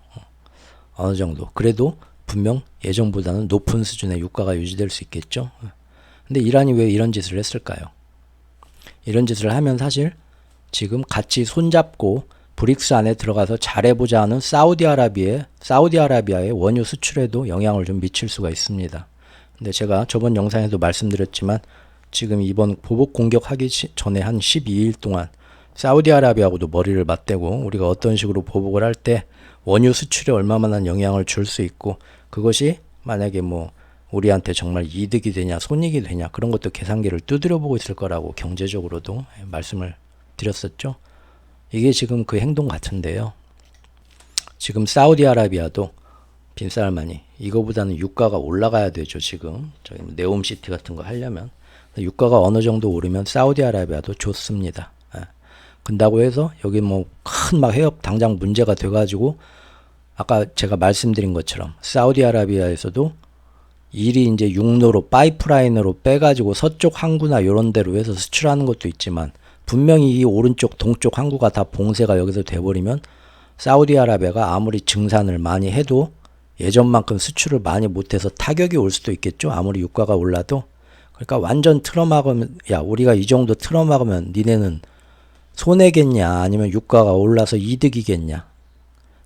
[SPEAKER 1] 어느 정도 그래도 분명 예전보다는 높은 수준의 유가가 유지될 수 있겠죠. 근데 이란이 왜 이런 짓을 했을까요? 이런 짓을 하면 사실 지금 같이 손잡고 브릭스 안에 들어가서 잘해보자 하는 사우디아라비아의 원유 수출에도 영향을 좀 미칠 수가 있습니다. 근데 제가 저번 영상에도 말씀드렸지만 지금 이번 보복 공격하기 전에 한 12일 동안 사우디아라비아하고도 머리를 맞대고 우리가 어떤 식으로 보복을 할 때 원유 수출에 얼마만한 영향을 줄 수 있고 그것이 만약에 뭐 우리한테 정말 이득이 되냐 손익이 되냐 그런 것도 계산기를 두드려 보고 있을 거라고 경제적으로도 말씀을 드렸었죠. 이게 지금 그 행동 같은데요. 지금 사우디아라비아도 빈살만이 이거보다는 유가가 올라가야 되죠. 지금 저기 네옴시티 같은 거 하려면 유가가 어느 정도 오르면 사우디아라비아도 좋습니다. 근다고 해서 여기 뭐 큰 막 해협 당장 문제가 돼가지고 아까 제가 말씀드린 것처럼 사우디아라비아에서도 일이 이제 육로로 파이프라인으로 빼가지고 서쪽 항구나 이런 데로 해서 수출하는 것도 있지만 분명히 이 오른쪽 동쪽 항구가 다 봉쇄가 여기서 돼버리면 사우디아라비아가 아무리 증산을 많이 해도 예전만큼 수출을 많이 못해서 타격이 올 수도 있겠죠. 아무리 유가가 올라도. 그러니까 완전 틀어막으면 야 우리가 이 정도 틀어막으면 니네는 손해겠냐 아니면 유가가 올라서 이득이겠냐.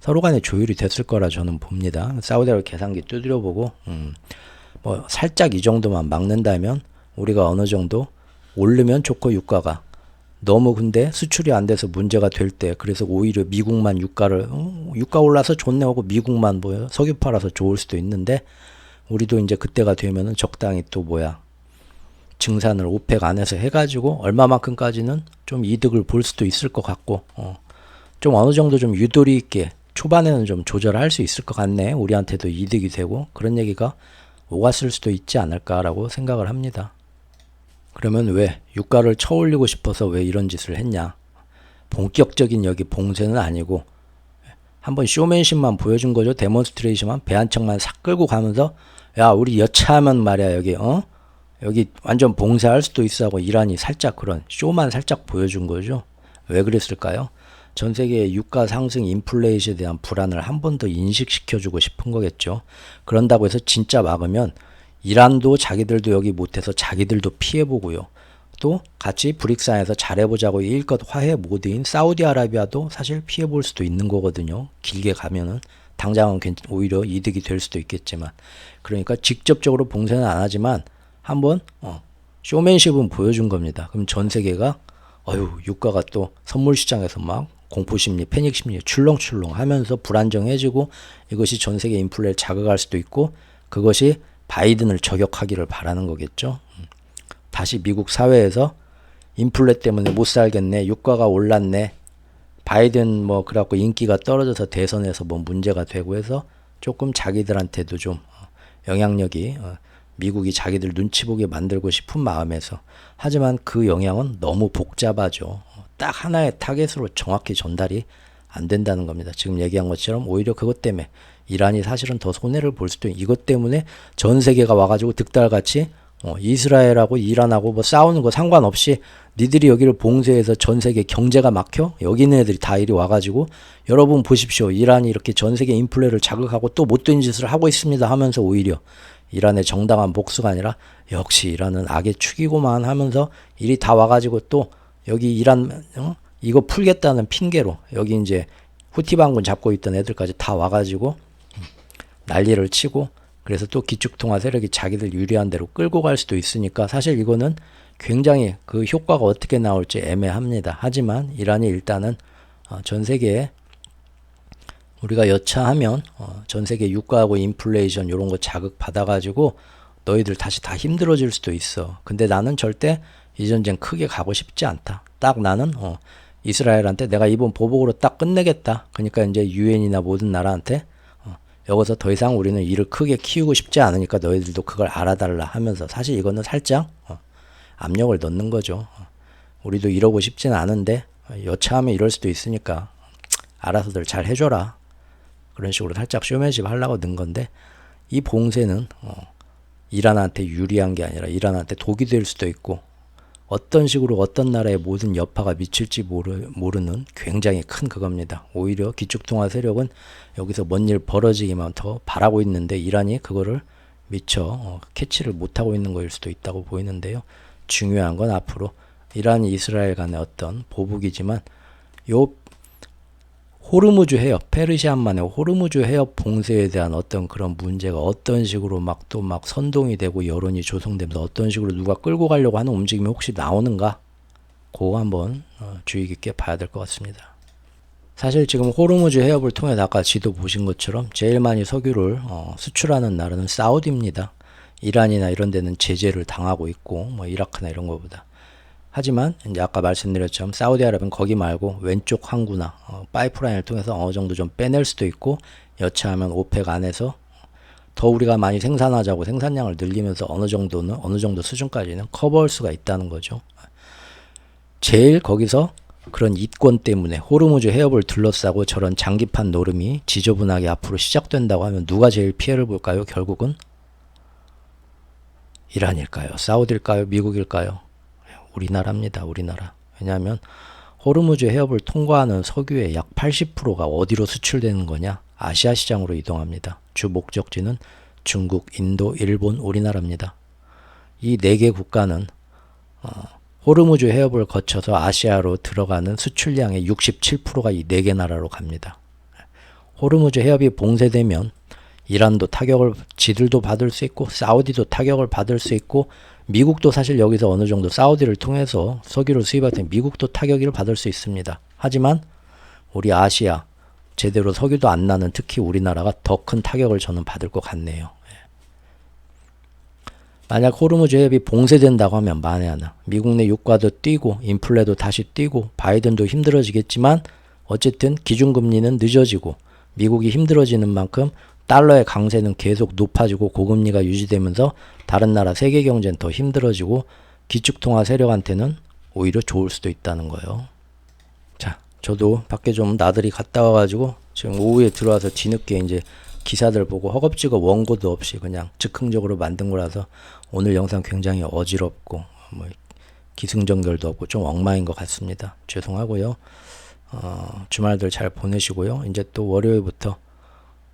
[SPEAKER 1] 서로 간에 조율이 됐을 거라 저는 봅니다. 사우디아라비아 계산기 두드려 보고 뭐 살짝 이 정도만 막는다면 우리가 어느 정도 오르면 좋고 유가가 너무 근데 수출이 안 돼서 문제가 될 때 그래서 오히려 미국만 유가를 유가 올라서 좋네 하고 미국만 뭐야 석유 팔아서 좋을 수도 있는데 우리도 이제 그때가 되면은 적당히 또 뭐야 증산을 오펙 안에서 해가지고 얼마만큼까지는 좀 이득을 볼 수도 있을 것 같고 좀 어느 정도 좀 유도리 있게 초반에는 좀 조절할 수 있을 것 같네. 우리한테도 이득이 되고 그런 얘기가 오갔을 수도 있지 않을까라고 생각을 합니다. 그러면 왜 유가를 쳐올리고 싶어서 왜 이런 짓을 했냐? 본격적인 여기 봉쇄는 아니고 한번 쇼맨십만 보여준 거죠. 데몬스트레이션만 배 한 척만 싹 끌고 가면서 야 우리 여차하면 말이야 여기 여기 완전 봉쇄할 수도 있어 하고 이란이 살짝 그런 쇼만 살짝 보여준 거죠. 왜 그랬을까요? 전 세계의 유가 상승 인플레이션에 대한 불안을 한 번 더 인식시켜주고 싶은 거겠죠. 그런다고 해서 진짜 막으면 이란도 자기들도 여기 못해서 자기들도 피해보고요. 또 같이 브릭스 안에서 잘해보자고 일껏 화해 모드인 사우디아라비아도 사실 피해볼 수도 있는 거거든요. 길게 가면은 당장은 오히려 이득이 될 수도 있겠지만 그러니까 직접적으로 봉쇄는 안 하지만 한번 쇼맨십은 보여준 겁니다. 그럼 전 세계가 유가가 또 선물 시장에서 막 공포심리, 패닉심리 출렁출렁 하면서 불안정해지고 이것이 전 세계 인플레를 자극할 수도 있고 그것이 바이든을 저격하기를 바라는 거겠죠. 다시 미국 사회에서 인플레 때문에 못 살겠네. 유가가 올랐네. 바이든 뭐 그래갖고 인기가 떨어져서 대선에서 뭐 문제가 되고 해서 조금 자기들한테도 좀 영향력이 미국이 자기들 눈치 보게 만들고 싶은 마음에서 하지만 그 영향은 너무 복잡하죠. 딱 하나의 타겟으로 정확히 전달이 안 된다는 겁니다. 지금 얘기한 것처럼 오히려 그것 때문에 이란이 사실은 더 손해를 볼 수도 있고 이것 때문에 전 세계가 와가지고 득달같이 이스라엘하고 이란하고 뭐 싸우는 거 상관없이 니들이 여기를 봉쇄해서 전 세계 경제가 막혀? 여기 있는 애들이 다 이리 와가지고 여러분 보십시오. 이란이 이렇게 전 세계 인플레를 자극하고 또 못된 짓을 하고 있습니다 하면서 오히려 이란의 정당한 복수가 아니라 역시 이란은 악의 축이고만 하면서 이리 다 와가지고 또 여기 이란 이거 풀겠다는 핑계로 여기 이제 후티 반군 잡고 있던 애들까지 다 와가지고 난리를 치고 그래서 또 기축통화 세력이 자기들 유리한 대로 끌고 갈 수도 있으니까 사실 이거는 굉장히 그 효과가 어떻게 나올지 애매합니다. 하지만 이란이 일단은 전 세계에 우리가 여차하면 전 세계 유가하고 인플레이션 이런 거 자극 받아가지고 너희들 다시 다 힘들어질 수도 있어. 근데 나는 절대 이 전쟁 크게 가고 싶지 않다. 딱 나는 이스라엘한테 내가 이번 보복으로 딱 끝내겠다. 그러니까 이제 유엔이나 모든 나라한테 여기서 더 이상 우리는 일을 크게 키우고 싶지 않으니까 너희들도 그걸 알아달라 하면서 사실 이거는 살짝 압력을 넣는 거죠. 우리도 이러고 싶진 않은데 여차하면 이럴 수도 있으니까 알아서들 잘 해줘라. 그런 식으로 살짝 쇼맨십 하려고 넣은 건데 이 봉쇄는 이란한테 유리한 게 아니라 이란한테 독이 될 수도 있고 어떤 식으로 어떤 나라의 모든 여파가 미칠지 모르는 굉장히 큰 그겁니다. 오히려 기축통화 세력은 여기서 뭔 일 벌어지기만 더 바라고 있는데 이란이 그거를 미처 캐치를 못하고 있는 거일 수도 있다고 보이는데요. 중요한 건 앞으로 이란 이스라엘 간의 어떤 보복이지만 요 호르무즈 해협, 페르시안만의 호르무즈 해협 봉쇄에 대한 어떤 그런 문제가 어떤 식으로 막 또 막 선동이 되고 여론이 조성되면서 어떤 식으로 누가 끌고 가려고 하는 움직임이 혹시 나오는가? 그거 한번 주의 깊게 봐야 될 것 같습니다. 사실 지금 호르무즈 해협을 통해서 아까 지도 보신 것처럼 제일 많이 석유를 수출하는 나라는 사우디입니다. 이란이나 이런 데는 제재를 당하고 있고 뭐 이라크나 이런 거보다. 하지만 이제 아까 말씀드렸처럼 사우디아라비아는 거기 말고 왼쪽 항구나 파이프라인을 통해서 어느 정도 좀 빼낼 수도 있고 여차하면 오펙 안에서 더 우리가 많이 생산하자고 생산량을 늘리면서 어느 정도 수준까지는 커버할 수가 있다는 거죠. 제일 거기서 그런 이권 때문에 호르무즈 해협을 둘러싸고 저런 장기판 노름이 지저분하게 앞으로 시작된다고 하면 누가 제일 피해를 볼까요? 결국은 이란일까요? 사우디일까요? 미국일까요? 우리나라입니다. 우리나라. 왜냐하면 호르무즈 해협을 통과하는 석유의 약 80%가 어디로 수출되는 거냐? 아시아 시장으로 이동합니다. 주 목적지는 중국, 인도, 일본, 우리나라입니다. 이 4개 국가는 호르무즈 해협을 거쳐서 아시아로 들어가는 수출량의 67%가 이 4개 나라로 갑니다. 호르무즈 해협이 봉쇄되면 이란도 타격을 지들도 받을 수 있고 사우디도 타격을 받을 수 있고 미국도 사실 여기서 어느 정도 사우디를 통해서 석유를 수입할 때 미국도 타격을 받을 수 있습니다. 하지만 우리 아시아 제대로 석유도 안 나는 특히 우리나라가 더 큰 타격을 저는 받을 것 같네요. 만약 호르무즈 해협이 봉쇄된다고 하면 만에 하나 미국 내 유가도 뛰고 인플레도 다시 뛰고 바이든도 힘들어지겠지만 어쨌든 기준금리는 늦어지고 미국이 힘들어지는 만큼 달러의 강세는 계속 높아지고 고금리가 유지되면서 다른 나라 세계 경제는 더 힘들어지고 기축통화 세력한테는 오히려 좋을 수도 있다는 거예요. 자, 저도 밖에 좀 나들이 갔다 와가지고 지금 오후에 들어와서 뒤늦게 이제 기사들 보고 허겁지겁 원고도 없이 그냥 즉흥적으로 만든 거라서 오늘 영상 굉장히 어지럽고 뭐 기승전결도 없고 좀 엉망인 것 같습니다. 죄송하고요. 주말들 잘 보내시고요. 이제 또 월요일부터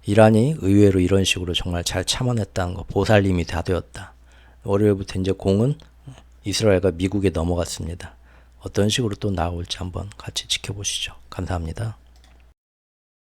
[SPEAKER 1] 이란이 의외로 이런 식으로 정말 잘 참아냈다는 거 보살님이 다 되었다. 월요일부터 이제 공은 이스라엘과 미국에 넘어갔습니다. 어떤 식으로 또 나올지 한번 같이 지켜보시죠. 감사합니다.